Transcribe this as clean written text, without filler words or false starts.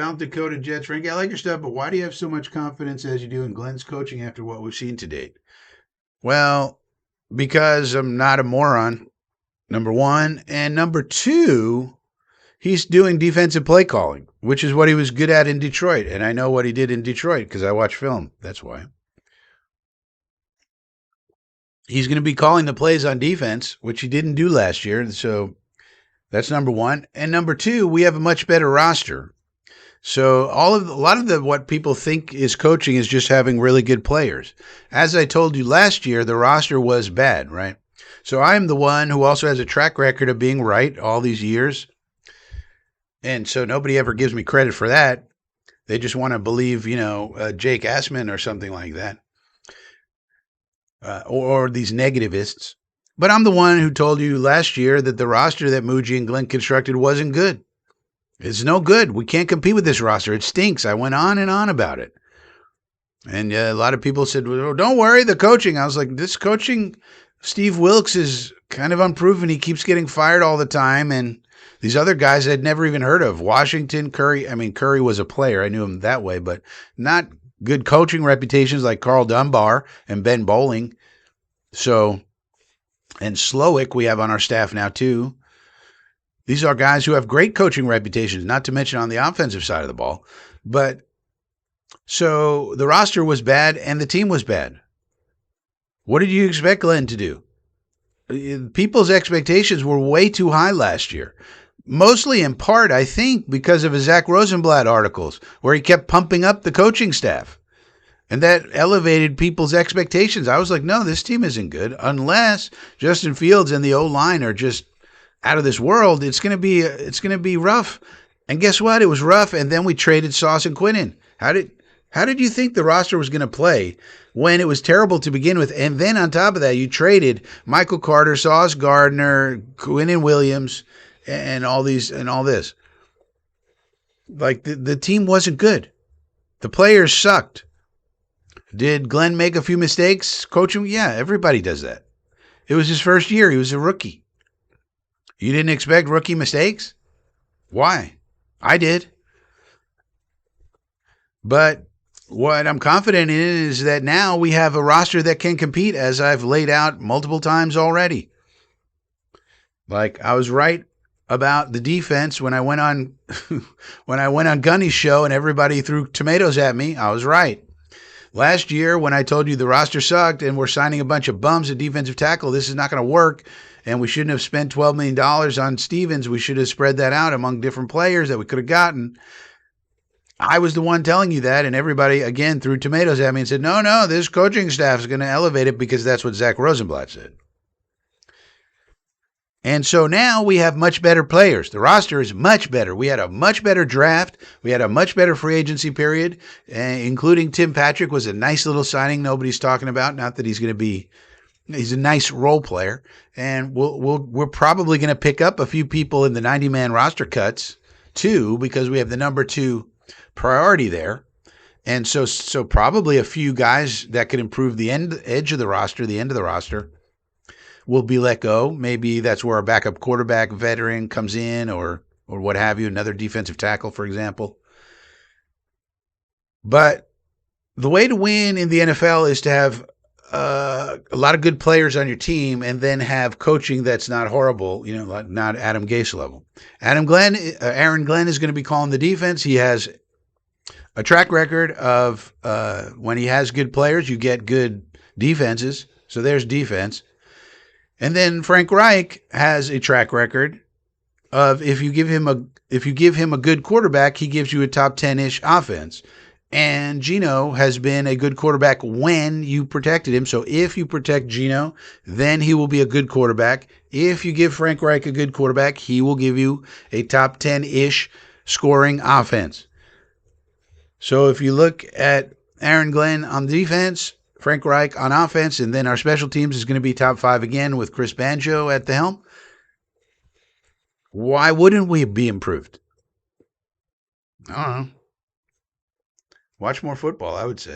South Dakota Jets. Frankie, I like your stuff, but why do you have so much confidence as you do in Glenn's coaching after what we've seen to date? Well, because I'm not a moron, number one. And number two, he's doing defensive play calling, which is what he was good at in Detroit. And I know what he did in Detroit because I watch film. That's why. He's going to be calling the plays on defense, which he didn't do last year. So that's number one. And number two, we have a much better roster. So a lot of the what people think is coaching is just having really good players. As I told you last year, the roster was bad, right? So I'm the one who also has a track record of being right all these years. And so nobody ever gives me credit for that. They just want to believe, Jake Assman or something like that, or these negativists. But I'm the one who told you last year that the roster that Muji and Glenn constructed wasn't good. It's no good. We can't compete with this roster. It stinks. I went on and on about it. And a lot of people said, well, don't worry, the coaching. I was like, this coaching, Steve Wilkes is kind of unproven. He keeps getting fired all the time. And these other guys I'd never even heard of. Washington, Curry. I mean, Curry was a player. I knew him that way, but not good coaching reputations like Carl Dunbar and Ben Bowling. So, and Slowick we have on our staff now too. These are guys who have great coaching reputations, not to mention on the offensive side of the ball. But so the roster was bad and the team was bad. What did you expect Glenn to do? People's expectations were way too high last year. Mostly in part, I think, because of his Zach Rosenblatt articles, where he kept pumping up the coaching staff. And that elevated people's expectations. I was like, no, this team isn't good unless Justin Fields and the O-line are just out of this world. It's going to be rough. And guess what? It was rough. And then we traded Sauce and Quinnen. How did you think the roster was going to play when it was terrible to begin with? And then on top of that, you traded Michael Carter, Sauce Gardner, Quinnen Williams, and all this. Like the team wasn't good. The players sucked. Did Glenn make a few mistakes coaching? Yeah, everybody does that. It was his first year. He was a rookie. You didn't expect rookie mistakes? Why? I did. But what I'm confident in is that now we have a roster that can compete, as I've laid out multiple times already. Like I was right about the defense when I went on Gunny's show and everybody threw tomatoes at me. I was right. Last year when I told you the roster sucked and we're signing a bunch of bums at defensive tackle, this is not going to work. And we shouldn't have spent $12 million on Stevens. We should have spread that out among different players that we could have gotten. I was the one telling you that, and everybody, again, threw tomatoes at me and said, no, this coaching staff is going to elevate it because that's what Zach Rosenblatt said. And so now we have much better players. The roster is much better. We had a much better draft. We had a much better free agency period, including Tim Patrick was a nice little signing nobody's talking about. Not that he's a nice role player. And we're probably going to pick up a few people in the 90-man roster cuts too, because we have the number 2 priority there. And so probably a few guys that could improve the edge of the roster, the end of the roster, will be let go. Maybe that's where a backup quarterback veteran comes in or what have you, another defensive tackle, for example. But the way to win in the NFL is to have a lot of good players on your team and then have coaching that's not horrible, not Adam Gase level. Aaron Glenn is going to be calling the defense. He has a track record of when he has good players, you get good defenses. So there's defense. And then Frank Reich has a track record of if you give him a good quarterback, he gives you a top 10-ish offense. And Geno has been a good quarterback when you protected him. So if you protect Geno, then he will be a good quarterback. If you give Frank Reich a good quarterback, he will give you a top 10-ish scoring offense. So if you look at Aaron Glenn on defense, Frank Reich on offense, and then our special teams is going to be top 5 again with Chris Banjo at the helm, why wouldn't we be improved? I don't know. Watch more football, I would say.